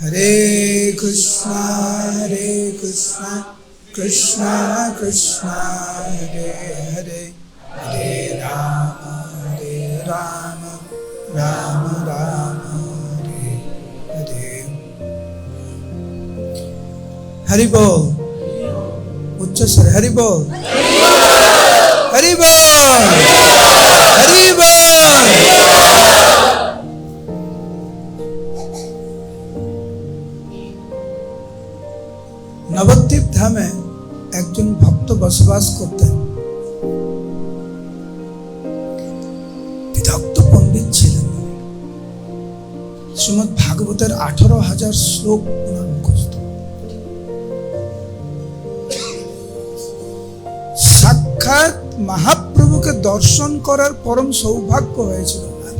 হরে কৃষ্ণ কৃষ্ণ কৃষ্ণ হরে হরে, হরে রাম রাম রাম হরে হরে। হরি বল, উচ্চ স্বরে হরি বল, হরি বল, হরি বল। নবদ্বীপ ধামে একজন ভক্ত বসবাস করতেন। বিদগ্ধ পণ্ডিত ছিলেন। শ্রীমদ্ ভাগবতের 18,000 শ্লোক ওনার মুখস্থ। সাক্ষাৎ মহাপ্রভুকে দর্শন করার পরম সৌভাগ্য হয়েছিল ওনার।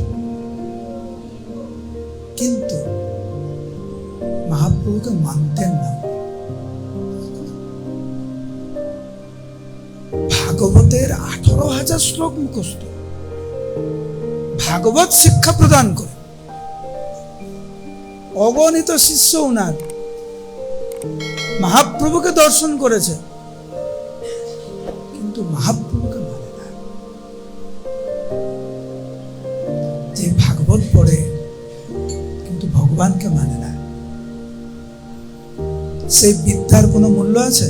কিন্তু মহাপ্রভুকে মানতেন না। ভাগবতের 18,000 শ্লোক মুখস্থ, ভাগবত শিক্ষা প্রদান করে অগণিত শিষ্য উনার মহাপ্রভুকে দর্শন করেছে, কিন্তু মহাপ্রভুকে মানে না। যে ভাগবত পড়ে কিন্তু ভগবানকে মানে না, সেই বিদ্যার কোনো মূল্য আছে?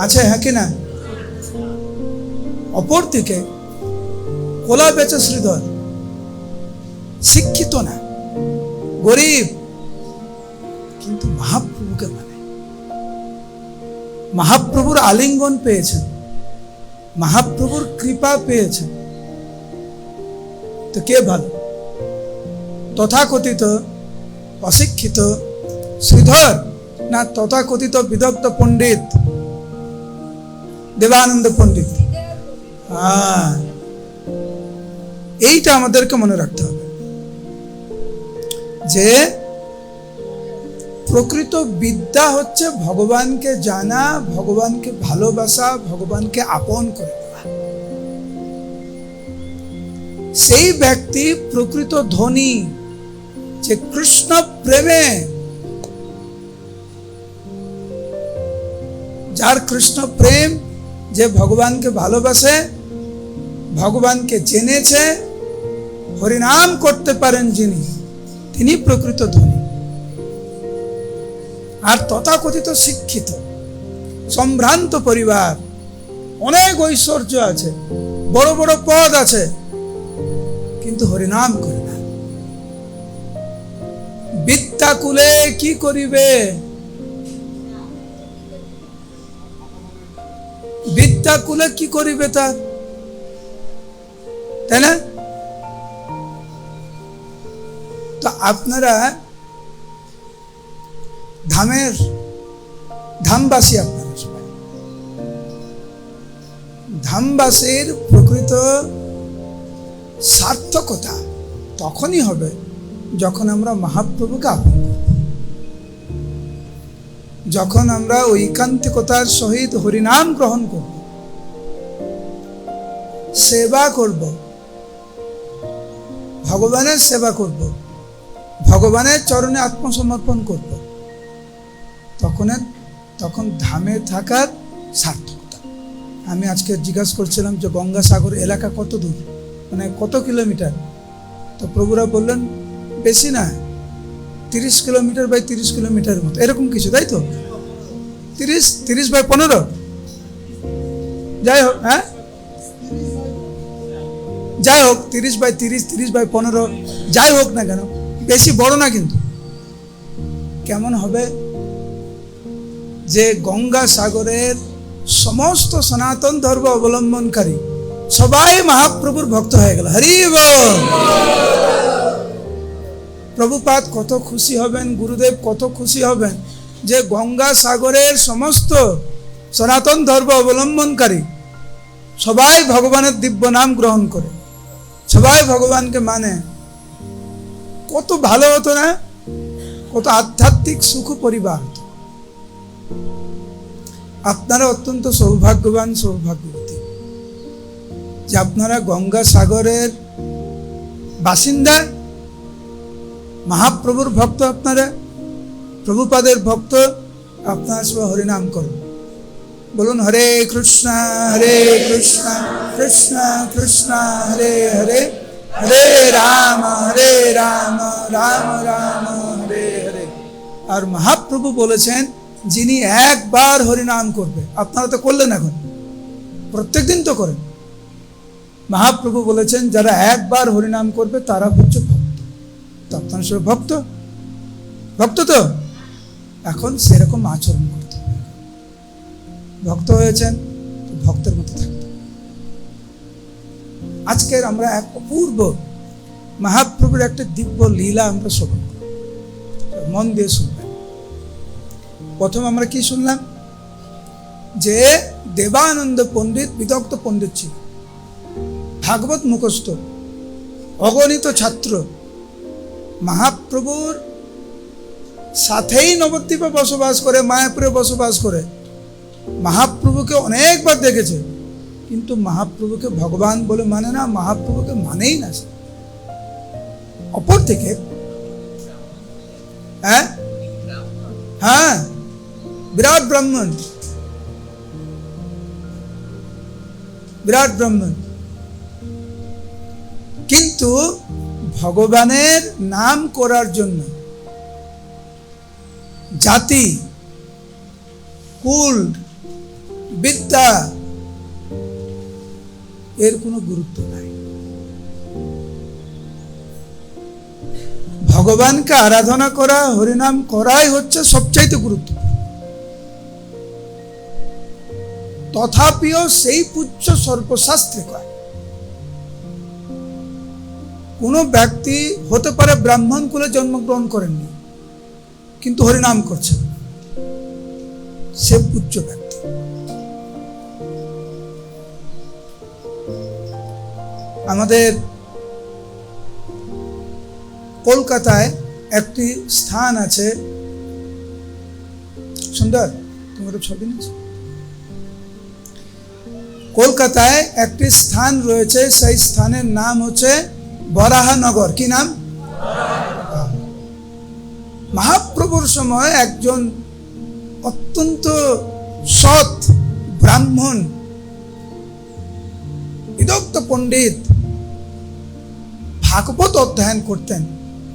আছে, হ্যাঁ কি না? অপরদিকে কোলা বেচে শ্রীধর, শিক্ষিত না, গরিব, কিন্তু মহাপ্রভুকে মানে। মহাপ্রভুর আলিঙ্গন পেয়েছেন, মহাপ্রভুর কৃপা পেয়েছেন। তো কে ভালো, তথাকথিত অশিক্ষিত শ্রীধর না তথাকথিত বিদগ্ধ পণ্ডিত দেবানন্দ পণ্ডিত? এইটা আমাদেরকে মনে রাখতে হবে যে প্রকৃত বিদ্যা হচ্ছে ভগবানকে জানা, ভগবানকে ভালোবাসা, ভগবানকে আপন করে নেওয়া। সেই ব্যক্তি প্রকৃত ধনী, যে কৃষ্ণ প্রেমে, যার কৃষ্ণ প্রেম, যে ভগবানকে ভালোবাসে, ভগবানকে জেনেছে, হরিনাম করতে পারেন যিনি, তিনি প্রকৃত ধনী। আর তথাকথিত শিক্ষিত, সম্ভ্রান্ত পরিবার, অনেক ঐশ্বর্য আছে, বড় বড় পদ আছে, কিন্তু হরিনাম করে না। বিদ্যাকুলে কি করিবে, বিদ্যাকুলে কি করিবে তার, তাই না? তো আপনারা ধামবাসী, আপনারা সবাই ধামবাসীর প্রকৃত সার্থকতা তখনই হবে যখন আমরা মহাপ্রভুকে আপন করব, যখন আমরা ঐকান্তিকতার সহিত হরিনাম গ্রহণ করব, সেবা করব, ভগবানের সেবা করব, ভগবানের চরণে আত্মসমর্পণ করব, তখন ধামে থাকার সার্থকতা। আমি আজকে জিজ্ঞাসা করছিলাম যে গঙ্গাসাগর এলাকা কত দূর, মানে কত কিলোমিটার? তো প্রভুরা বললেন বেশি না, 30 কিলোমিটার বাই 30 কিলোমিটার মতো, এরকম কিছু, তাই তো? 30 বাই 15, যাই হোক, হ্যাঁ যাই হোক, 30 বাই 30, 30 বাই 15, যাই হোক না কেন, বেশি বড় না। কিন্তু কেমন হবে যে গঙ্গাসাগরের সমস্ত সনাতন ধর্ম অবলম্বনকারী সবাই মহাপ্রভুর ভক্ত হয়ে গেল। হরি বল। প্রভুপাদ কত খুশি হবেন, গুরুদেব কত খুশি হবেন যে গঙ্গাসাগরের সমস্ত সনাতন ধর্ম অবলম্বনকারী সবাই ভগবানের দিব্য নাম গ্রহণ করে, সবাই ভগবানকে মানে। কত ভালো হতো না, কত আধ্যাত্মিক সুখ পরিবার হতো। আপনারা অত্যন্ত সৌভাগ্যবান, সৌভাগ্যবতী যে আপনারা গঙ্গাসাগরের বাসিন্দা, মহাপ্রভুর ভক্ত আপনারা। প্রভুপাদের ভক্ত, আপনার সবাই হরিনাম করুন। বলুন হরে কৃষ্ণ কৃষ্ণ কৃষ্ণ হরে হরে, হরে রাম রাম রাম হরে হরে। আর মহাপ্রভু বলেছেন যিনি একবার হরিনাম করবে, আপনারা তো করলেন, এখন প্রত্যেকদিন তো করেন। মহাপ্রভু বলেছেন যারা একবার হরিনাম করবে তারা হচ্ছে ভক্ত। তো আপনারা সব ভক্ত, ভক্ত তো এখন সেরকম আচরণ করতে হবে। ভক্ত হয়েছেন তো ভক্তের মতো থাকতে। আজকের আমরা এক অপূর্ব মহাপ্রভুর একটা দিব্য লীলা আমরা শ্রবণ করব, মন দিয়ে শুনবেন। প্রথম আমরা কি শুনলাম, যে দেবানন্দ পণ্ডিত বিদগ্ধ পণ্ডিত ছিল, ভাগবত মুখস্থ, অগণিত ছাত্র, মহাপ্রভুর সাথেই নবদ্বীপে বসবাস করে, মায়াপুরে বসবাস করে, মহাপ্রভুকে অনেকবার দেখেছে, কিন্তু মহাপ্রভুকে ভগবান বলে মানে না, মহাপ্রভুকে মানেই না। অপর থেকে হ্যাঁ বিরাট ব্রাহ্মণ, বিরাট ব্রাহ্মণ, কিন্তু ভগবানের নাম করার জন্য জাতি, কুল, বিদ্যা এর কোনো গুরুত্ব নাই। ভগবানকে আরাধনা করা, হরিনাম করাই হচ্ছে সবচাইতে গুরুত্ব। তথাপিও সেই পুচ্ছ সর্বশাস্ত্রে কয়। কোন ব্যক্তি হতে পারে ব্রাহ্মণ কুলে জন্মগ্রহণ করেননি, কিন্তু হরিনাম করছেন, সে পুচ্ছ ব্যক্তি। আমাদের কলকাতায় একটি স্থান আছে, সুন্দর, তোমার ছবি নিয়েছো, কলকাতায় একটি স্থান রয়েছে, সেই স্থানের নাম হচ্ছে বরাহনগর। কি নাম? মহাপ্রভুর সময় একজন অত্যন্ত সৎ ব্রাহ্মণ বিদগ্ধ পণ্ডিত ভাগবত অধ্যয়ন করতেন।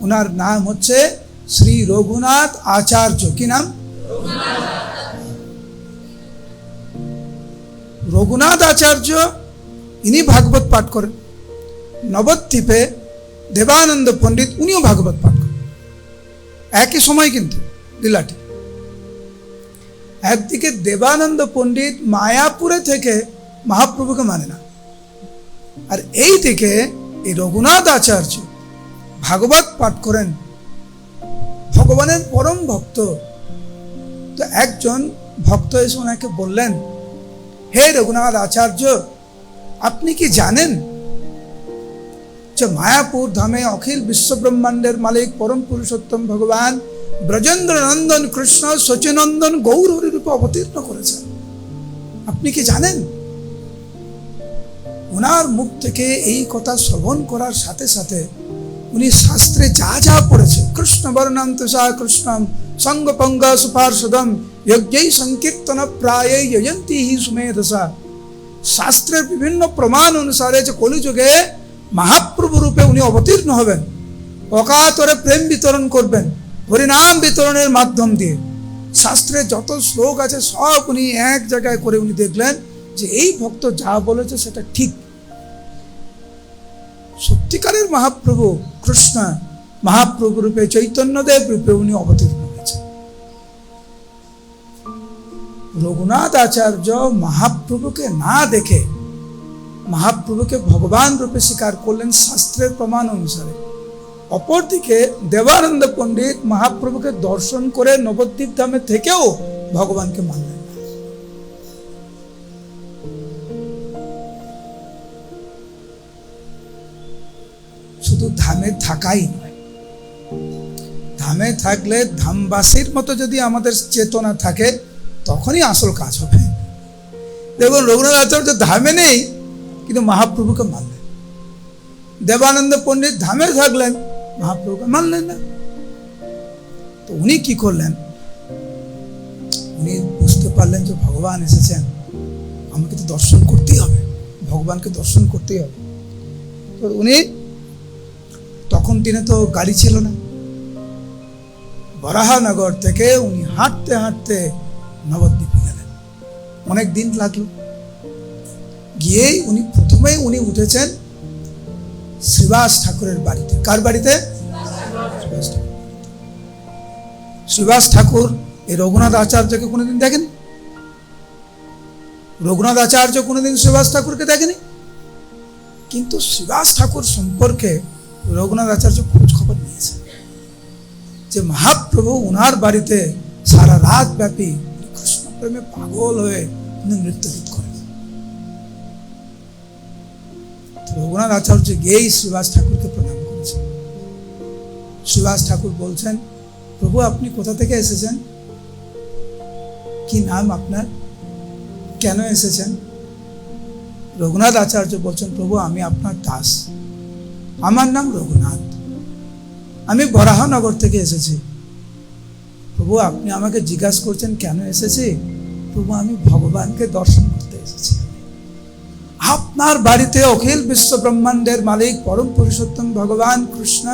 ওনার নাম হচ্ছে শ্রী রঘুনাথ আচার্য। কি নাম? রঘুনাথ আচার্য। ইনি ভাগবত পাঠ করেন। নবদ্বীপে দেবানন্দ পণ্ডিত, উনিও ভাগবত পাঠ করেন। একই সময় কিন্তু লীলাটি। একদিকে দেবানন্দ পণ্ডিত মায়াপুরে থেকে মহাপ্রভুকে মানে না, আর এই দিকে এই রঘুনাথ আচার্য ভাগবত পাঠ করেন, ভগবানের পরম ভক্ত। তো একজন ভক্ত এসে ওনাকে বললেন, হে রঘুনাথ আচার্য, আপনি কি জানেন যে মায়াপুর ধামে অখিল বিশ্ব ব্রহ্মাণ্ডের মালিক পরম পুরুষোত্তম ভগবান ব্রজেন্দ্র নন্দন কৃষ্ণ সচিনন্দন গৌর রূপে অবতীর্ণ করেছেন? আপনি কি জানেন? ওনার মুখ থেকে এই কথা শ্রবণ করার সাথে সাথে উনি শাস্ত্রে যা যা পড়েছে, কৃষ্ণ বর্ণম তুষা কৃষ্ণম সঙ্গপঙ্গ সুপার্ষদম যজ্ঞৈ সংকীর্তন প্রায় যজন্তি হি সুমেধসা, শাস্ত্রের বিভিন্ন প্রমাণ অনুসারে যে কলিযুগে মহাপ্রভু রূপে উনি অবতীর্ণ হবেন, অকাতরে প্রেম বিতরণ করবেন হরিনাম বিতরণের মাধ্যম দিয়ে। শাস্ত্রে যত শ্লোক আছে সব উনি এক জায়গায় করে উনি দেখলেন যে এই ভক্ত যা বলেছে সেটা ঠিক। সত্যিকারের মহাপ্রভু কৃষ্ণ মহাপ্রভু রূপে চৈতন্যদেব রূপে উনি অবতীর্ণ হয়েছে। রঘুনাথ আচার্য মহাপ্রভুকে না দেখে মহাপ্রভুকে ভগবান রূপে স্বীকার করলেন শাস্ত্রের প্রমাণ অনুসারে। অপরদিকে দেবানন্দ পণ্ডিত মহাপ্রভুকে দর্শন করে নবদ্বীপ ধামে থেকেও ভগবানকে মানলেন না। শুধু ধামে থাকাই নয়, ধামে থাকলে ধামবাসীর মতো যদি আমাদের চেতনা থাকে তখনই আসল কাজ হবে। দেখুন রঘুনাথ আচার্য ধামে নেই কিন্তু মহাপ্রভুকে মানলেন, দেবানন্দ পণ্ডিত ধামে থাকলেন মহাপ্রভুকে মানলেন না। তো উনি কি করলেন, উনি বুঝতে পারলেন যে ভগবান এসেছেন, আমাকে তো দর্শন করতেই হবে, ভগবানকে দর্শন করতেই হবে। তো উনি, তখন দিনে তো গাড়ি ছিল না, বরাহনগর থেকে উনি হাঁটতে হাঁটতে নবদ্বীপে গেলেন। অনেক দিন লাগলো। গিয়েই উনি প্রথমেই উনি উঠেছেন শ্রীবাস ঠাকুরের বাড়িতে। কার বাড়িতে? শ্রীবাস ঠাকুর এই রঘুনাথ আচার্যকে কোনোদিন দেখেনি। রঘুনাথ আচার্য কোনোদিন শ্রীবাস ঠাকুরকে দেখেনি, কিন্তু শ্রীবাস ঠাকুর সম্পর্কে রঘুনাথ আচার্য খোঁজ খবর নিয়েছে যে মহাপ্রভু ওনার বাড়িতে সারা রাত ব্যাপী কৃষ্ণ প্রেমে পাগল হয়ে উনি নৃত্য গীত করেন। রঘুনাথ আচার্য গিয়েই শ্রীবাস ঠাকুরকে প্রণাম করেছেন। শ্রীবাস ঠাকুর বলছেন, প্রভু আপনি কোথা থেকে এসেছেন, কি নাম আপনার, কেন এসেছেন? রঘুনাথ আচার্য বলছেন, প্রভু আমি আপনার দাস, আমার নাম রঘুনাথ, আমি বরাহনগর থেকে এসেছি। প্রভু আপনি আমাকে জিজ্ঞাসা করছেন কেন এসেছি? প্রভু আমি ভগবানকে দর্শন করতে এসেছি। আপনার বাড়িতে অখিল বিশ্ব ব্রহ্মাণ্ডের মালিক পরম পুরুষোত্তম ভগবান কৃষ্ণ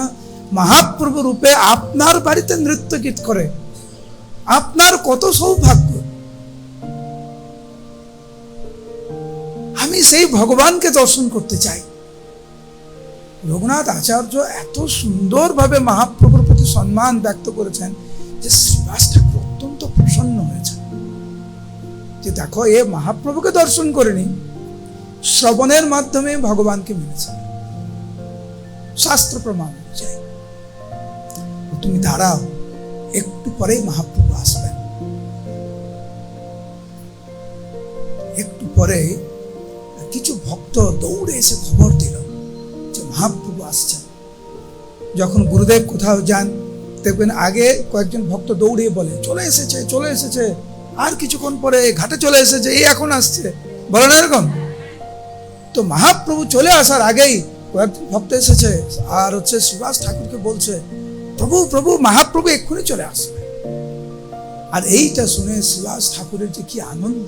মহাপ্রভু রূপে আপনার বাড়িতে নৃত্য গীত করে, আপনার কত সৌভাগ্য। আমি সেই ভগবানকে দর্শন করতে চাই। রঘুনাথ আচার্য এত সুন্দরভাবে মহাপ্রভুর প্রতি সম্মান ব্যক্ত করেছেন যে শ্রীবাস ঠাকুর অত্যন্ত প্রসন্ন হয়েছেন যে দেখো এ মহাপ্রভুকে দর্শন করেনি, শ্রবণের মাধ্যমে ভগবানকে মেনেছে, শাস্ত্র প্রমাণ অনুযায়ী। তুমি দাঁড়াও, একটু পরেই মহাপ্রভু আসবেন। একটু পরে কিছু ভক্ত দৌড়ে এসে খবর দিল যে মহাপ্রভু আসছেন। যখন গুরুদেব কোথাও যান দেখবেন আগে কয়েকজন ভক্ত দৌড়িয়ে বলে চলে এসেছে, চলে এসেছে, আর কিছুক্ষণ পরে ঘাটে চলে এসেছে, এই এখন আসছে, বলে না এরকম? তো মহাপ্রভু চলে আসার আগেই কয়েকজন ভক্ত এসেছে আর শ্রীবাস ঠাকুরকে বলছে, প্রভু প্রভু মহাপ্রভু এক্ষুনি চলে আসবে। আর এইটা শুনে শ্রীবাস ঠাকুরের যে কি আনন্দ,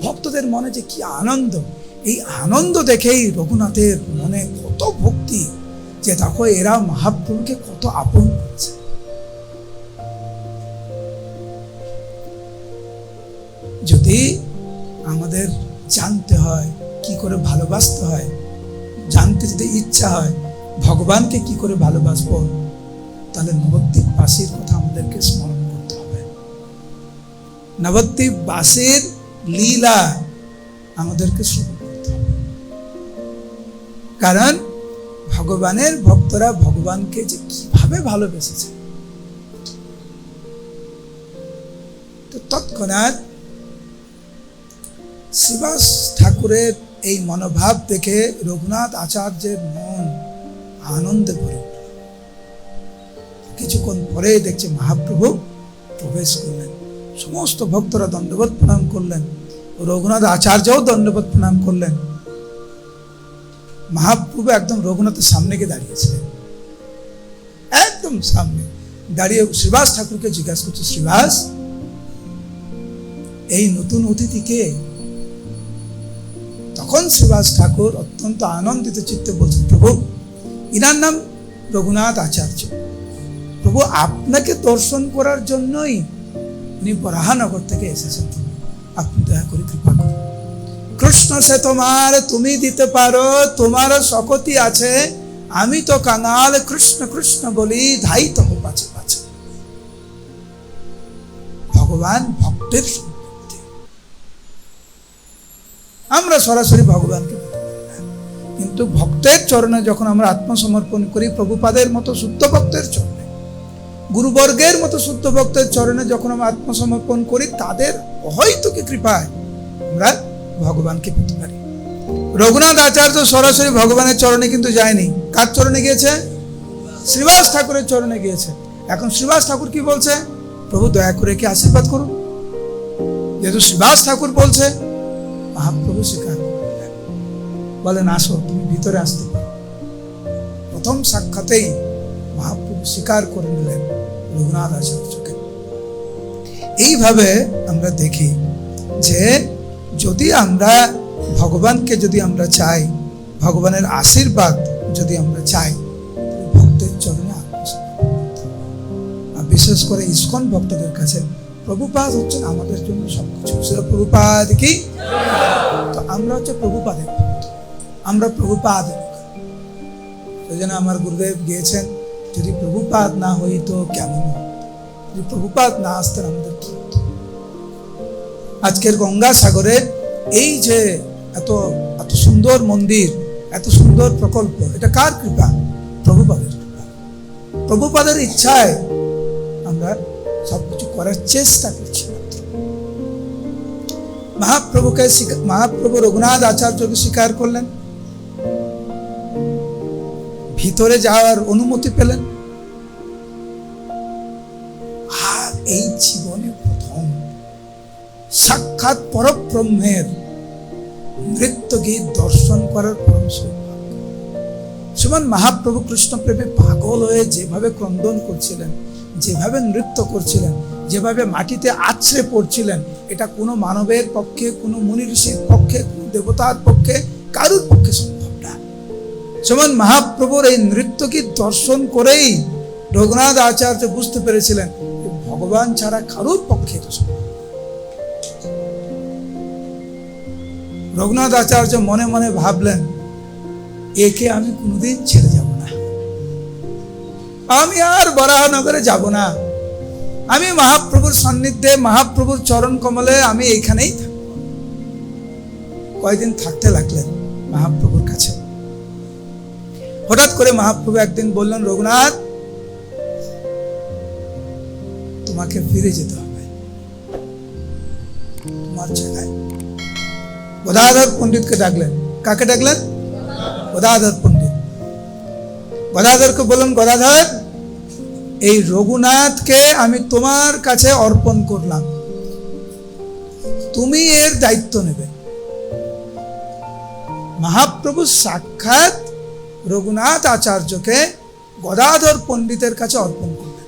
ভক্তদের মনে যে কি আনন্দ, এই আনন্দ দেখেই রঘুনাথের মনে কত ভক্তি যে দেখো এরা মহাপ্রভুকে কত আপন করেছে। যদি আমাদের জানতে হয় কি করে ভালোবাসতে হয়, জানতে যদি ইচ্ছা হয় ভগবানকে কি করে ভালোবাসবো, তাহলে নবদ্বীপ বাসীর কথা আমাদেরকে স্মরণ করতে হবে। নবদ্বীপ বাসীর লীলা আমাদেরকে শ্রবণ করতে হবে। কারণ ভগবানের ভক্তরা ভগবানকে যে কিভাবে ভালোবেসেছে, তো তৎক্ষণাৎ শ্রীবাস ঠাকুরের এই মনোভাব দেখে রঘুনাথ আচার্যের মন আনন্দে ভরে উঠল। কিছুক্ষণ পরে দেখছে মহাপ্রভু প্রবেশ করলেন, সমস্ত ভক্তরা দণ্ডবত প্রণাম করলেন, রঘুনাথ আচার্যও দণ্ডবত প্রণাম করলেন। মহাপ্রভু একদম রঘুনাথের সামনে গিয়ে দাঁড়িয়েছিলেন, একদম সামনে দাঁড়িয়ে শ্রীবাস ঠাকুরকে জিজ্ঞাসা করছে, শ্রীবাস এই নতুন অতিথিকে? তখন শ্রীবাস ঠাকুর অত্যন্ত আনন্দিত চিত্তে বলছেন, প্রভু ইনার নাম রঘুনাথ আচার্য, প্রভু আপনাকে দর্শন করার জন্যই উনি বরাহনগর থেকে এসেছেন, আপনি দয়া করে কৃপা করুন। কৃষ্ণ সে তোমার তুমি দিতে পারো, তোমার শকতি আছে, আমি তো কাঙাল, কৃষ্ণ কৃষ্ণ বলি ধাই তব পাছে পাছে। ভগবান ভক্তের সম্পত্তি, আমরা সরাসরি ভগবানকে কিন্তু ভক্তের চরণে যখন আমরা আত্মসমর্পণ করি, প্রভুপাদের মতো শুদ্ধ ভক্তের চরণে, গুরুবর্গের মতো শুদ্ধ ভক্তের চরণে যখন আমরা আত্মসমর্পণ করি, তাদের অহৈতুকী কৃপায় আমরা ভগবানকে পেতে পারি। রঘুনাথ আচার্য সরাসরি ভগবানের চরণে কিন্তু যায়নি, কার চরণে গিয়েছে? শ্রীবাস ঠাকুরের চরণে গিয়েছে। এখন শ্রীবাস ঠাকুর কি বলছে? প্রভু দয়া করে কি আশীর্বাদ করুন। যেহেতু শ্রীবাস ঠাকুর বলছে, মহাপ্রভু স্বীকার করলেন, বলেন আসো তুমি ভিতরে আসতে পারো। প্রথম সাক্ষাতেই মহাপ্রভু স্বীকার করে নিলেন রঘুনাথ আচার্যকে। এইভাবে আমরা দেখি যে যদি আমরা ভগবানকে যদি আমরা চাই, ভগবানের আশীর্বাদ যদি আমরা চাই, ভক্তের চরণে আর বিশেষ করে ইসকন ভক্তদের কাছে প্রভুপাদ হচ্ছেন আমাদের জন্য সবকিছু। সেটা প্রভুপাদ কি, তো আমরা হচ্ছে প্রভুপাদের ভক্ত, আমরা প্রভুপাদের। ওই জন্য আমার গুরুদেব গিয়েছেন, যদি প্রভুপাদ না হইতো কেমন হতো, যদি প্রভুপাদ না আসতেন আমাদের কি হতো। আজকের গঙ্গাসাগরে এই যে এত এত সুন্দর মন্দির, এত সুন্দর প্রকল্প, এটা কার কৃপা? প্রভুপাদের কৃপা। প্রভুপাদের ইচ্ছায় আমরা সবকিছু করার চেষ্টা করছি। মহাপ্রভু রঘুনাথ আচার্যকে স্বীকার করলেন, ভিতরে যাওয়ার অনুমতি পেলেন, আর এই জীবনে প্রথম সাক্ষাৎ পরব্রহ্মের নৃত্য গীত দর্শন করার পরম সৌভাগ্য। শ্রীমান মহাপ্রভু কৃষ্ণ প্রেমে পাগল হয়ে যেভাবে ক্রন্দন করছিলেন, যেভাবে নৃত্য করছিলেন, যেভাবে মাটিতে আছড়ে পড়ছিলেন, এটা কোনো মানবের পক্ষে, কোনো মুনি ঋষির পক্ষে, কোনো দেবতার পক্ষে, কারুর পক্ষে সম্ভব না। শ্রীমান মহাপ্রভুর এই নৃত্য গীত দর্শন করেই রঘুনাথ আচার্য বুঝতে পেরেছিলেন ভগবান ছাড়া কারুর পক্ষে এটা সম্ভব। রঘুনাথ আচার্য মনে মনে ভাবলেন, একে আমি কোনোদিন ছেড়ে যাব না, আমি আর বরাহনগরে যাব না, আমি মহাপ্রভুর সান্নিধ্যে, মহাপ্রভুর চরণ কমলে আমি এইখানেই থাকব। কয়েকদিন থাকতে লাগলেন মহাপ্রভুর কাছে। হঠাৎ করে মহাপ্রভু একদিন বললেন, রঘুনাথ তোমাকে ফিরে যেতে হবে তোমার জায়গায়। গদাধর পণ্ডিতকে ডাকলেন। কাকে ডাকলেন? গদাধর পণ্ডিত। গদাধরকে বললেন, গদাধর এই রঘুনাথকে আমি তোমার কাছে অর্পণ করলাম, তুমি এর দায়িত্ব নেবে। মহাপ্রভু সাক্ষাৎ রঘুনাথ আচার্যকে গদাধর পণ্ডিতের কাছে অর্পণ করলেন।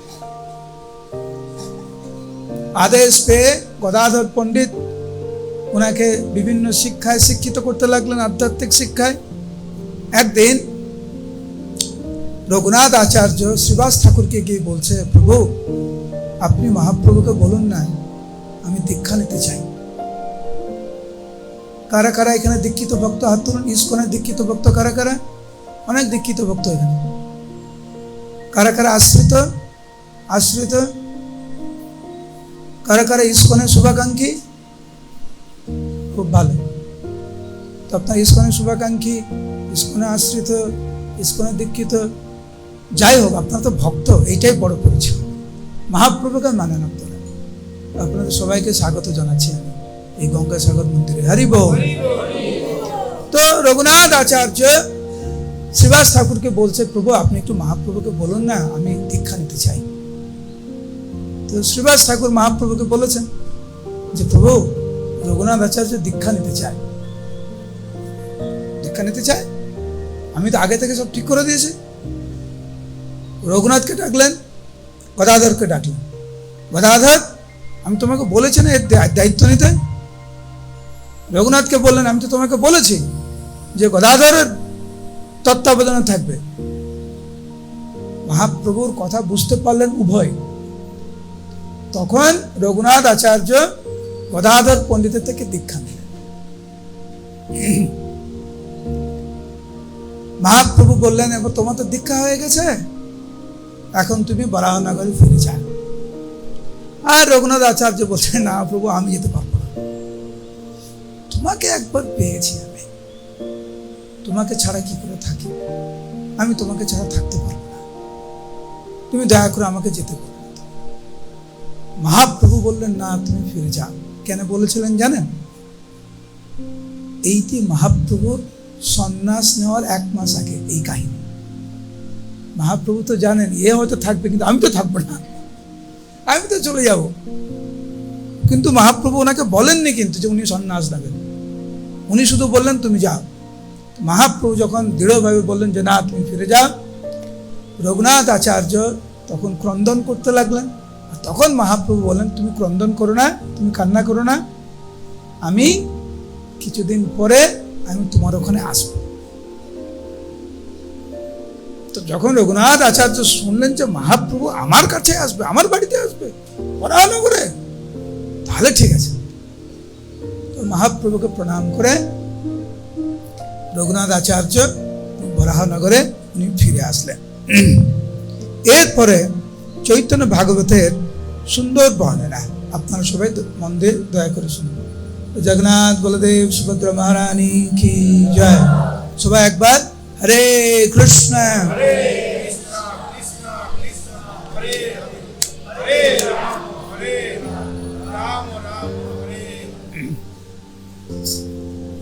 আদেশ পেয়ে গদাধর পণ্ডিত ওনাকে বিভিন্ন শিক্ষায় শিক্ষিত করতে লাগলেন, আধ্যাত্মিক শিক্ষায়। একদিন রঘুনাথ আচার্য শ্রীবাস ঠাকুরকে গিয়ে বলছে, প্রভু আপনি মহাপ্রভুকে বলুন না আমি দীক্ষা নিতে চাই। কারা কারা এখানে দীক্ষিত ভক্ত? হাত তুলুন। ইসকনের দীক্ষিত ভক্ত কারা কারা? অনেক দীক্ষিত ভক্ত এখানে। কারা কারা আশ্রিত? আশ্রিত। কারা কারা ইসকনের শুভাকাঙ্ক্ষী? খুব ভালো। তো আপনার ইসকনের শুভাকাঙ্ক্ষী, ইসকনে আশ্রিত, ইসকনে দীক্ষিত, যাই হোক আপনার তো ভক্ত, এইটাই বড় পরিচয়। মহাপ্রভুকে মানেন আপনারা। আপনাদের সবাইকে স্বাগত জানাচ্ছি আমি এই গঙ্গাসাগর মন্দিরে। হরি বল। তো রঘুনাথ আচার্য শ্রীবাস ঠাকুরকে বলছে, প্রভু আপনি একটু মহাপ্রভুকে বলুন না আমি দীক্ষা নিতে চাই। তো শ্রীবাস ঠাকুর মহাপ্রভুকে বলেছেন যে প্রভু রঘুনাথ আচার্য দীক্ষা নিতে চায়। দীক্ষা নিতে চায়? আমি তো আগে থেকে সব ঠিক করে দিয়েছি। রঘুনাথকে ডাকলেন, গদাধরকে ডাকলেন। গদাধর আমি তোমাকে বলেছি না এর দায়িত্ব নিতে? রঘুনাথকে বললেন, আমি তো তোমাকে বলেছি যে গদাধরের তত্ত্বাবধানে থাকবে। মহাপ্রভুর কথা বুঝতে পারলেন উভয়। তখন রঘুনাথ আচার্য গদাধর পণ্ডিতের থেকে দীক্ষা নিলেন। মহাপ্রভু বললেন, এবার তোমার তো দীক্ষা হয়ে গেছে, এখন তুমি বরাহনগরে ফিরে যাও। আর রঘুনাথ আচার্য বলছেন, না প্রভু আমি যেতে পারবো না, তোমাকে একবার পেয়েছি আমি, তোমাকে ছাড়া কি করে থাকি, আমি তোমাকে ছাড়া থাকতে পারবো না, তুমি দয়া করে আমাকে যেতে পারো। মহাপ্রভু বললেন, না তুমি ফিরে যাও। কেন বলেছিলেন জানেন? এইটি মহাপ্রভুর সন্ন্যাস নেওয়ার 1 মাস আগে এই কাহিনী। মহাপ্রভু তো জানেন এ হয়তো থাকবে, কিন্তু আমি তো থাকবো না, আমি তো চলে যাব। কিন্তু মহাপ্রভু ওনাকে বলেননি কিন্তু যে উনি সন্ন্যাস নেবেন, উনি শুধু বললেন তুমি যাও। মহাপ্রভু যখন দৃঢ়ভাবে বললেন যে না তুমি ফিরে যাও, রঘুনাথ আচার্য তখন ক্রন্দন করতে লাগলেন। আর তখন মহাপ্রভু বলেন, তুমি ক্রন্দন করো না, তুমি কান্না করো না, আমি কিছুদিন পরে আমি তোমার ওখানে আসবো। তো যখন রঘুনাথ আচার্য শুনলেন যে মহাপ্রভু আমার কাছে আসবে, আমার বাড়িতে আসবে বরাহনগরে, তাহলে ঠিক আছে। তো মহাপ্রভুকে প্রণাম করে রঘুনাথ আচার্য বরাহনগরে উনি ফিরে আসলেন। এরপরে চৈতন্য ভাগবতের সুন্দর বর্ণনা আপনারা সবাই মন দিয়ে দয়া করে শুনুন। জগন্নাথ বলদেব সুভদ্রা মহারানী কি জয়। সবাই একবার হরে কৃষ্ণ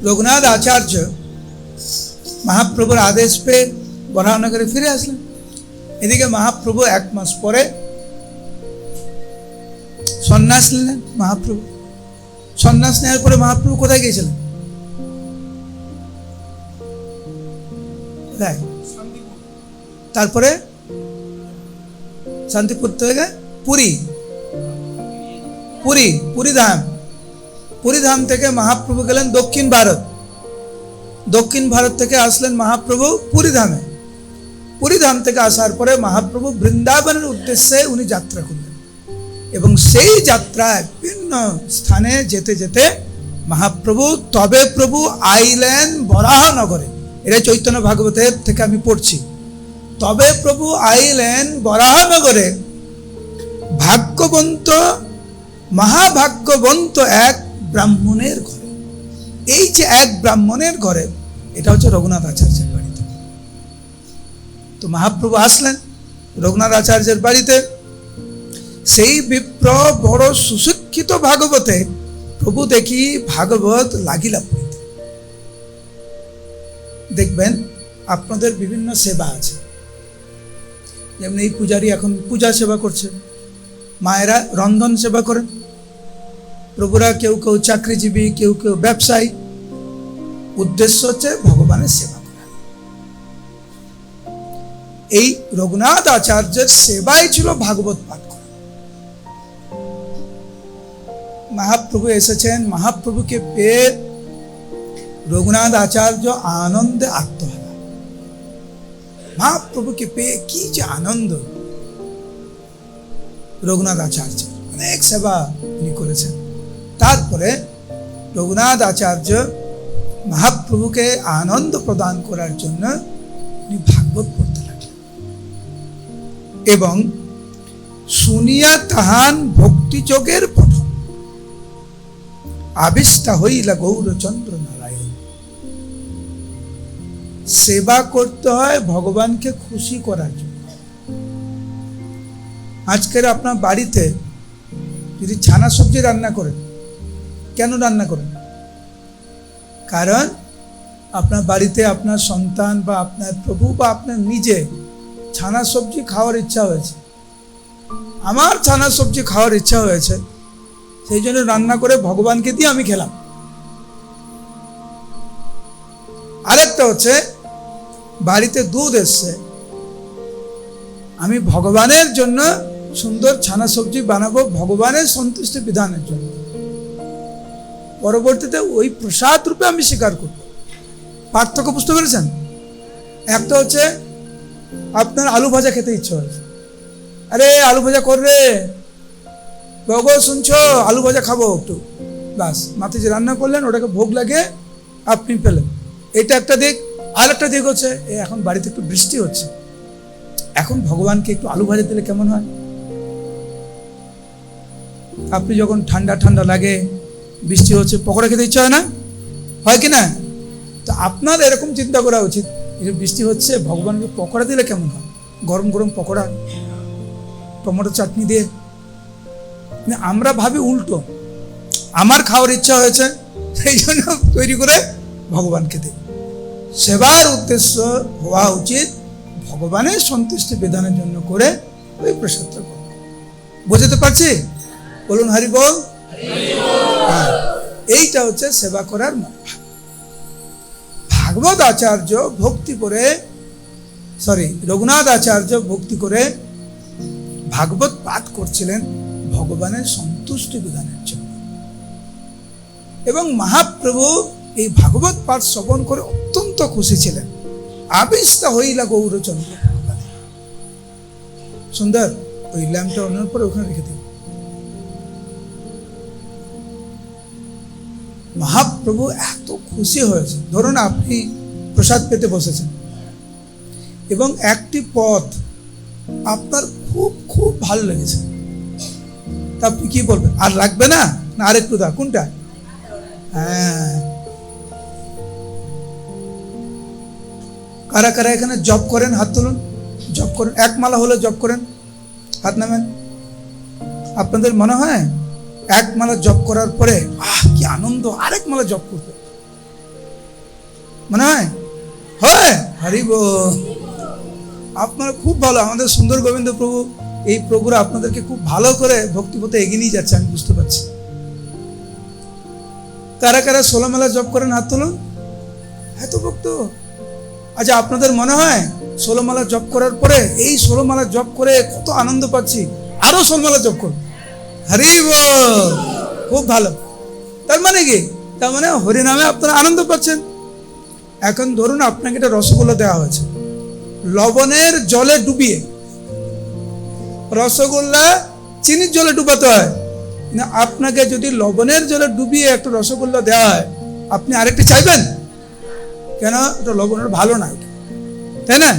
রঘুনাথ আচার্য মহাপ্রভুর আদেশ পেয়ে বরাহনগরে ফিরে আসলেন। এদিকে মহাপ্রভু 1 মাস পরে সন্ন্যাস নিলেন। মহাপ্রভু সন্ন্যাস নেওয়ার পরে মহাপ্রভু কোথায় গিয়েছিলেন? তারপরে শান্তিপুর থেকে পুরী, পুরী পুরী ধাম, পুরী ধাম থেকে মহাপ্রভু গেলেন দক্ষিণ ভারত। দক্ষিণ ভারত থেকে আসলেন মহাপ্রভু পুরী ধামে। পুরী ধাম থেকে আসার পরে মহাপ্রভু বৃন্দাবনের উদ্দেশ্যে উনি যাত্রা করলেন এবং সেই যাত্রায় বিভিন্ন স্থানে যেতে যেতে মহাপ্রভু তবে প্রভু আইলেন বরাহনগরে। এটা চৈতন্য ভাগবতের থেকে আমি পড়ছি। তবে প্রভু আইলেন বরাহনগরে ভাগ্যবন্ত, মহাভাগ্যবন্ত এক ব্রাহ্মণের ঘরে। এই যে এক ব্রাহ্মণের ঘরে, এটা হচ্ছে রঘুনাথ আচার্যের বাড়িতে। তো মহাপ্রভু আসলেন রঘুনাথ আচার্যের বাড়িতে। সেই বিপ্র বড় সুশিক্ষিত ভাগবতে প্রভু দেখি ভাগবত লাগিলা পড়িতে। দেখবেন আপনাদের বিভিন্ন সেবা আছে, যেমন এই পূজারী এখন পূজা সেবা করছে, মায়েরা রন্ধন সেবা করেন, প্রভুরা কেউ কেউ চাকরিজীবী, কেউ কেউ ব্যবসায়ী। উদ্দেশ্য হচ্ছে ভগবানের সেবা করা। এই রঘুনাথ আচার্যের সেবাই ছিল ভাগবত পাঠ করা। মহাপ্রভু এসেছেন, মহাপ্রভুকে পেয়ে রঘুনাথ আচার্য আনন্দে আত্মহারা। মহাপ্রভুকে পেয়ে কি যে আনন্দ! রঘুনাথ আচার্য অনেক সেবা উনি করেছেন। তারপরে রঘুনাথ আচার্য মহাপ্রভুকে আনন্দ প্রদান করার জন্য উনি ভাগবত পড়তে লাগলেন এবং শুনিয়া তাহান ভক্তিযোগের পঠন আবিষ্টা হইলা গৌরচন্দ্র নারায়ণ। সেবা করতে হয় ভগবানকে খুশি করার জন্য। আজকের আপনার বাড়িতে যদি ছানা সবজি রান্না করেন, কেন রান্না করেন? কারণ আপনার বাড়িতে আপনার সন্তান বা আপনার প্রভু বা আপনার নিজে ছানা সবজি খাওয়ার ইচ্ছা হয়েছে। আমার ছানা সবজি খাওয়ার ইচ্ছা হয়েছে, সেই জন্য রান্না করে ভগবানকে দিয়ে আমি খেলাম। আরেকটা হচ্ছে বাড়িতে দুধ এসছে, আমি ভগবানের জন্য সুন্দর ছানা সবজি বানাবো, ভগবানের সন্তুষ্টি বিধানের জন্য। পরবর্তীতে ওই প্রসাদ রূপে আমি স্বীকার করব। পার্থক্য বুঝতে পেরেছেন? একটা হচ্ছে আপনার আলু ভাজা খেতে ইচ্ছে হয়েছে, আরে আলু ভাজা করবে বাবা, শুনছো আলু ভাজা খাবো একটু, বাস মাথায় যে রান্না করলেন ওটাকে ভোগ লাগে আপনি পেলেন। এটা একটা দিক। আর একটা দিক হচ্ছে এখন বাড়িতে একটু বৃষ্টি হচ্ছে, এখন ভগবানকে একটু আলু ভাজা দিলে কেমন হয়? আপনি যখন ঠান্ডা ঠান্ডা লাগে, বৃষ্টি হচ্ছে, পকোড়া খেতে ইচ্ছা হয় না? হয় কি না? তো আপনার এরকম চিন্তা করা উচিত, বৃষ্টি হচ্ছে ভগবানকে পকোড়া দিলে কেমন হয়? গরম গরম পকোড়া, টমেটো চাটনি দিয়ে। আমরা ভাবি উল্টো, আমার খাওয়ার ইচ্ছা হয়েছে সেই জন্য তৈরি করে ভগবানকে দিই। সেবার উদ্দেশ্য হওয়া উচিত ভগবানের সন্তুষ্টি বিধানের জন্য করে ওই প্রসাদটা করব। বুঝতে পারছি? বলুন হরি বল। হ্যাঁ, এইটা হচ্ছে সেবা করার মনোভাব। ভাগবত আচার্য ভক্তি করে, রঘুনাথ আচার্য ভক্তি করে ভাগবত পাঠ করছিলেন ভগবানের সন্তুষ্টি বিধানের জন্য। এবং মহাপ্রভু এই ভাগবত পাঠ শ্রবণ করে অত্যন্ত খুশি ছিলেন। আবিষ্ট হইলা গৌরচন্দ্র ভগবান। সুন্দর, ওই ল্যাম্পটা অন্যের পরে ওখানে রেখে দিন। মহাপ্রভু এত খুশি হয়েছে। ধরুন আপনি প্রসাদ পেতে বসেছেন এবং একটি পদ আপনার খুব খুব ভালো লেগেছে, তা আপনি কি বলবেন? আর লাগবে না, না আরেকটু দা? কোনটা? হ্যাঁ, কারা কারা এখানে জব করেন? হাত তুলুন। জব করেন, এক মালা হলে জব করেন, হাত নামেন। আপনাদের মনে হয় এক মালা জব করার পরে কি আনন্দ, আরেক মালা জব করবে? মনে হয়? হয়? হরিব, আপনারা খুব ভালো। আমাদের সুন্দর গোবিন্দ প্রভু এই প্রভুরা আপনাদেরকে খুব ভালো করে ভক্তিপথে এগিয়ে নিয়ে যাচ্ছে, আমি বুঝতে পারছি। কারা কারা 16 মালা জব করেন? হাত তুলুন। এত ভক্ত। আচ্ছা, আপনাদের মনে হয় 16 মালা জব করার পরে এই 16 মালা জব করে কত আনন্দ পাচ্ছি, আরো 16 মালা জব করুন? হরিব, খুব ভালো। তার মানে কি? তার মানে হরিনামে আপনারা আনন্দ পাচ্ছেন। এখন ধরুন আপনাকে একটা রসগোল্লা দেওয়া হয়েছে লবণের জলে ডুবিয়ে। রসগোল্লা চিনির জলে ডুবাতে হয় না, আপনাকে যদি লবণের জলে ডুবিয়ে একটা রসগোল্লা দেওয়া হয়, আপনি আরেকটা চাইবেন কেন? এটা লবণের ভালো না, তাই না?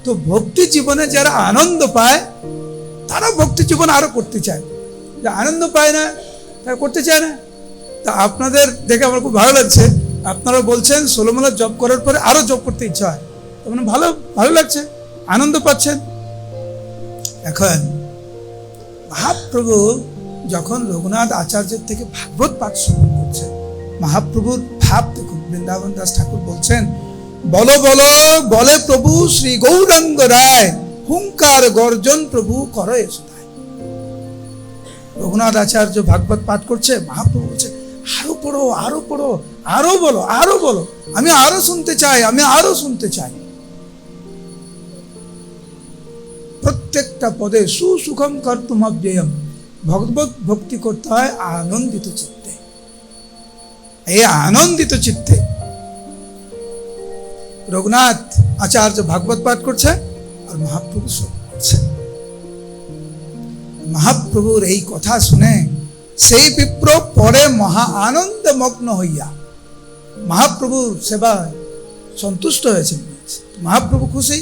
তো ভক্তি জীবনে যারা আনন্দ পায় তারা ভক্তি জীবন আরো করতে চায়। যে আনন্দ পায় না তারা করতে চায় না। তা আপনাদের দেখে আমার খুব ভালো লাগছে, আপনারা বলছেন 16 মালা জব করার পরে আরো জব করতে ইচ্ছা হয়, তার মানে ভালো ভালো লাগছে, আনন্দ পাচ্ছেন। এখন মহাপ্রভু যখন রঘুনাথ আচার্যের থেকে ভাগবত পাঠ শ্রবণ করছে, মহাপ্রভুর ভাব দেখুন। বৃন্দাবন দাস ঠাকুর বলছেন, বলো বলো বলে প্রভু শ্রী গৌরাঙ্গ রায়, হুঙ্কার গর্জন প্রভু করো এসোধায়। রঘুনাথ আচার্য ভাগবত পাঠ করছে, মহাপ্রভু বলছে আরো পড়ো, আরো পড়ো, আরো বলো, আরো বলো, আমি আরো শুনতে চাই, আমি আরো শুনতে চাই। প্রত্যেকটা পদে সুসুখম কর্তুম অব্যয়ম। ভগবত ভক্তি করতে হয় আনন্দিত চিত্তে। এই আনন্দিত চিত্তে রঘুনাথ আচার্য ভাগবত পাঠ করছে আর মহাপ্রভু শ্রবণ করছে। মহাপ্রভুর এই কথা শুনে সেই বিপ্র পরে মহা আনন্দে মগ্ন হইয়া মহাপ্রভুর সেবায় সন্তুষ্ট হয়েছে। মহাপ্রভু খুশি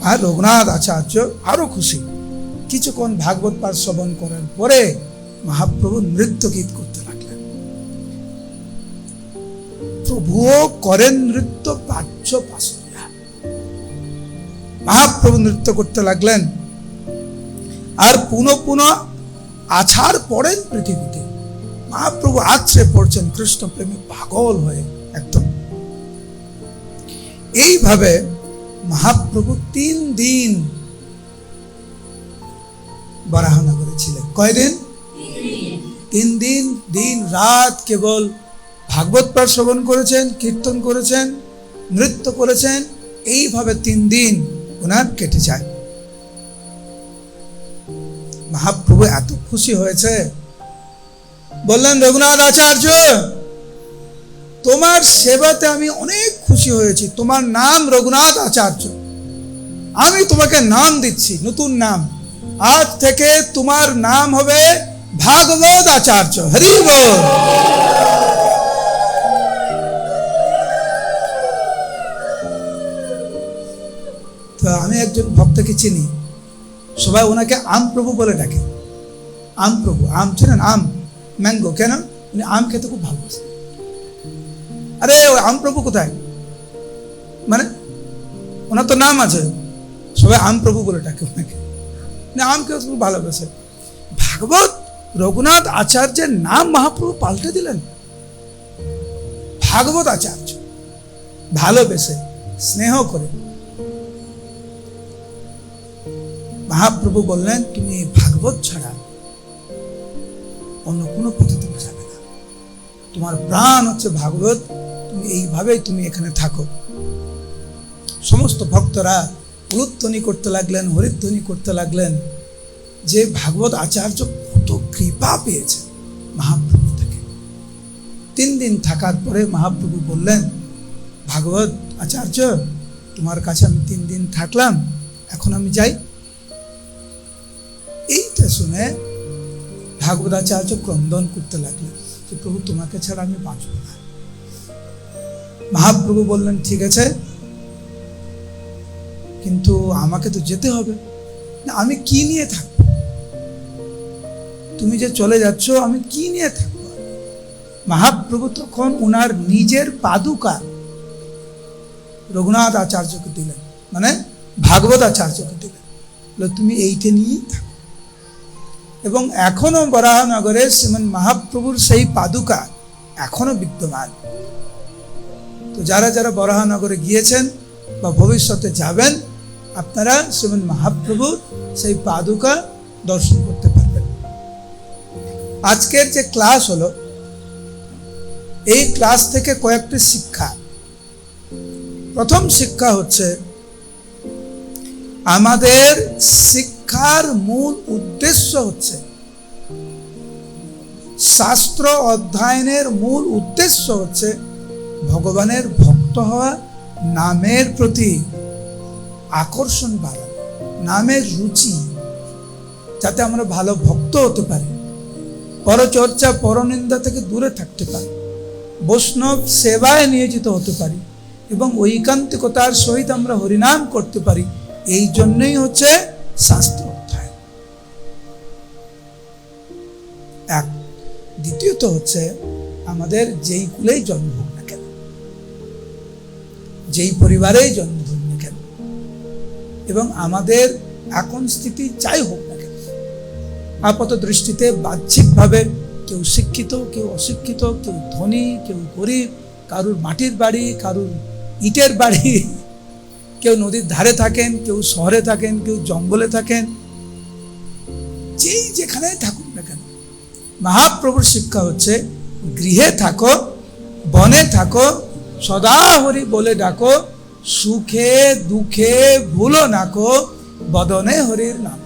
আর রঘুনাথ আচার্য আরো খুশি। কিছুক্ষণ ভাগবত পাঠ শ্রবণ করার পরে মহাপ্রভু নৃত্য গীত করতে লাগলেন। প্রভুও করেন নৃত্য পাচ্য পাশরিয়া। মহাপ্রভু নৃত্য করতে লাগলেন আর পুনঃ পুনঃ আছাড় পড়েন পৃথিবীতে। মহাপ্রভু আছড়ে পড়ছেন কৃষ্ণ প্রেমী পাগল হয়ে একদম। এইভাবে মহাপ্রভু 3 দিন বরাহনগরে ছিলেন। কয়দিন? 3 দিন, দিন রাত কেবল ভাগবত পাঠ শ্রবণ করেছেন, কীর্তন করেছেন, নৃত্য করেছেন। এইভাবে 3 দিন ওনার কেটে যায়। মহাপ্রভু এত খুশি হয়েছে, বললেন রঘুনাথ আচার্য, তোমার সেবাতে আমি অনেক খুশি হয়েছি। তোমার নাম রঘুনাথ আচার্য, আমি তোমাকে নাম দিচ্ছি, নতুন নাম। আজ থেকে তোমার নাম হবে ভাগবত আচার্য। হরি বল। তো আমি একজন ভক্তকে চিনি, সবাই ওনাকে আম প্রভু বলে ডাকে। আম প্রভু, আম চেনেন? আম, ম্যাঙ্গো। কেন? উনি আম খেতে খুব ভালোবাসেন। আরে আম প্রভু কোথায়? মানে ওনার তো নাম আছে, সবাই আম প্রভু বলে ডাকে ওনাকে। আম খেতে খুব ভালোবাসে। ভাগবত রঘুনাথ আচার্যের নাম মহাপ্রভু পাল্টে দিলেন ভাগবত আচার্য, ভালোবেসে স্নেহ করে। মহাপ্রভু বললেন, তুমি ভাগবত ছাড়া অন্য কোনো পথে তুমি যাবে না। তোমার প্রাণ হচ্ছে ভাগবত, তুমি এইভাবেই তুমি এখানে থাকো। সমস্ত ভক্তরা উলুধ্বনি করতে লাগলেন, হরিধ্বনি করতে লাগলেন। যে ভাগবত আচার্য কত কৃপা পেয়েছে মহাপ্রভু থেকে। 3 দিন থাকার পরে মহাপ্রভু বললেন, ভাগবত আচার্য, তোমার কাছে আমি 3 দিন থাকলাম, এখন আমি যাই। এইটা শুনে ভাগবত আচার্য ক্রন্দন করতে লাগলেন যে প্রভু, তোমাকে ছাড়া আমি বাঁচব না। মহাপ্রভু বললেন, ঠিক আছে, কিন্তু আমাকে তো যেতে হবে। না, আমি কি নিয়ে থাকবো? তুমি যে চলে যাচ্ছ, আমি কি নিয়ে থাকবো? মহাপ্রভু তখন উনার নিজের পাদুকা রঘুনাথ আচার্যকে দিলেন, মানে ভাগবত আচার্যকে দিলেন, তুমি এইটা নিয়েই থাকো। এবং এখনো বরাহনগরে শ্রীমন মহাপ্রভুর সেই পাদুকা এখনো বিদ্যমান। তো যারা যারা বরাহনগরে গিয়েছেন বা ভবিষ্যতে যাবেন, আপনারা শ্রীমন মহাপ্রভুর সেই পাদুকা দর্শন করতে পারবেন। আজকের যে ক্লাস হলো, এই ক্লাস থেকে কয়েকটি শিক্ষা। প্রথম শিক্ষা হচ্ছে, আমাদের শিক্ষার মূল উদ্দেশ্য হচ্ছে, শাস্ত্র অধ্যয়নের মূল উদ্দেশ্য হচ্ছে ভগবানের ভক্ত হওয়া, নামের প্রতি আকর্ষণ বাড়ানো, নামের রুচি, যাতে আমরা ভালো ভক্ত হতে পারি, পরচর্চা পরনিন্দা থেকে দূরে থাকতে পারি, বৈষ্ণব সেবায় নিয়োজিত হতে পারি এবং ঐকান্তিকতার সহিত আমরা হরিনাম করতে পারি। এই জন্যই হচ্ছে শাস্ত্র অধ্যয়ন। এক। দ্বিতীয়ত হচ্ছে, আমাদের যেই কুলেই জন্ম হোক না কেন, যেই পরিবারেই জন্ম হোক না কেন, এবং আমাদের এখন স্থিতি যাই হোক না কেন, আপাত দৃষ্টিতে বাহ্যিকভাবে কেউ শিক্ষিত, কেউ অশিক্ষিত, কেউ ধনী, কেউ গরিব, কারুর মাটির বাড়ি, কারুর ইটের বাড়ি, কেউ নদীর ধারে থাকেন, কেউ শহরে থাকেন, কেউ জঙ্গলে থাকেন, যেই যেখানে থাকুন না কেন, মহাপ্রভুর শিক্ষা হচ্ছে, গৃহে থাকো, বনে থাকো, সদা হরি বলে ডাকো, সুখে দুঃখে ভুলো নাকো, বদনে হরির নাম।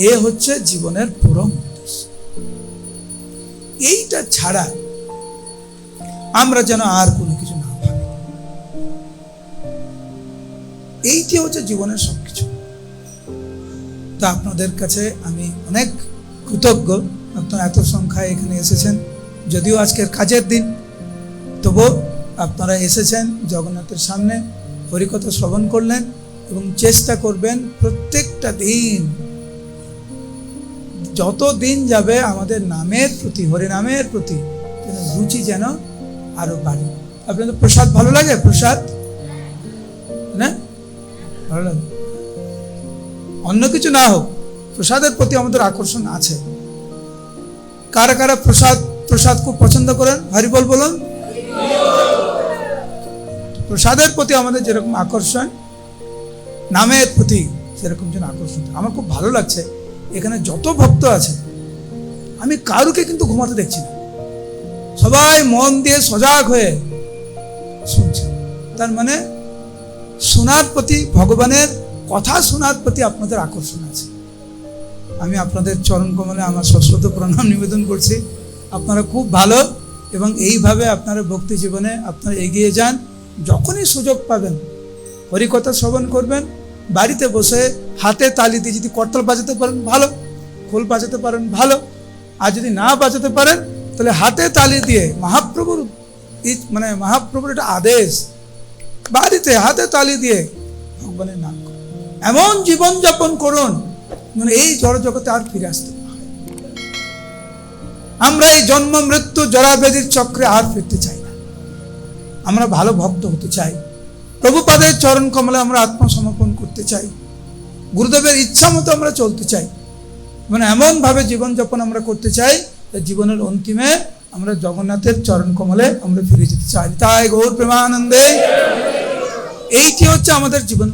এ হচ্ছে জীবনের পরম উদ্দেশ্য। এইটা ছাড়া আমরা যেন আর কোনো কিছু না ভাবি। এইটি হচ্ছে জীবনের সবকিছু। তা আপনাদের কাছে আমি অনেক কৃতজ্ঞ, আপনারা এত সংখ্যায় এখানে এসেছেন। যদিও আজকের কাজের দিন, তবু আপনারা এসেছেন জগন্নাথের সামনে, হরিকথা শ্রবণ করলেন এবং চেষ্টা করবেন প্রত্যেকটা দিন, যত দিন যাবে আমাদের নামের প্রতি, হরিনামের প্রতি রুচি যেন আরো বাড়ে। আপনাদের প্রসাদ ভালো লাগে? প্রসাদ না ভালো লাগে? অন্য কিছু না হোক, প্রসাদের প্রতি আমাদের আকর্ষণ আছে। কারা কারা প্রসাদ খুব পছন্দ করেন? হরিবল বলুন। প্রসাদের প্রতি আমাদের যেরকম আকর্ষণ, নামের প্রতি সেরকম যেন আকর্ষণ। আমার খুব ভালো লাগছে, এখানে যত ভক্ত আছে, আমি কারুকে কিন্তু ঘুমাতে দেখছি না, সবাই মন দিয়ে সজাগ হয়ে শুনছে। তার মানে শোনার প্রতি, ভগবানের কথা শোনার প্রতি আপনাদের আকর্ষণ আছে। আমি আপনাদের চরণ কমলে আমার সশ্রদ্ধ প্রণাম নিবেদন করছি। আপনারা খুব ভালো এবং এইভাবে আপনারা ভক্তি জীবনে আপনারা এগিয়ে যান। যখনই সুযোগ পাবেন হরিকথা শ্রবণ করবেন, বাড়িতে বসে হাতে তালি দিয়ে যদি করতাল বাজাতে পারেন ভালো, খোল বাজাতে পারেন ভালো, আর যদি না বাজাতে পারেন তাহলে হাতে তালি দিয়ে মহাপ্রভুর মহাপ্রভুর একটা আদেশ, বাড়িতে হাতে তালি দিয়ে ভগবানের নাম করুন। এমন জীবনযাপন করুন মানে এই জড় জগতে আর ফিরে আসতে না হয়। আমরা এই জন্ম মৃত্যু জরাব্যাধির চক্রে আর ফিরতে চাই না। আমরা ভালো ভক্ত হতে চাই, প্রভুপাদের চরণ কমলে আমরা আত্মসমর্পণ করতে চাই, গুরুদেবের ইচ্ছা মতো আমরা চলতে চাই, মানে এমনভাবে জীবনযাপন আমরা করতে চাই জীবনের অন্তিমে আমরা জগন্নাথের চরণ কমলে আমরা ফিরে যেতে চাই। তাই গৌর প্রেমানন্দে এইটি হচ্ছে আমাদের জীবন।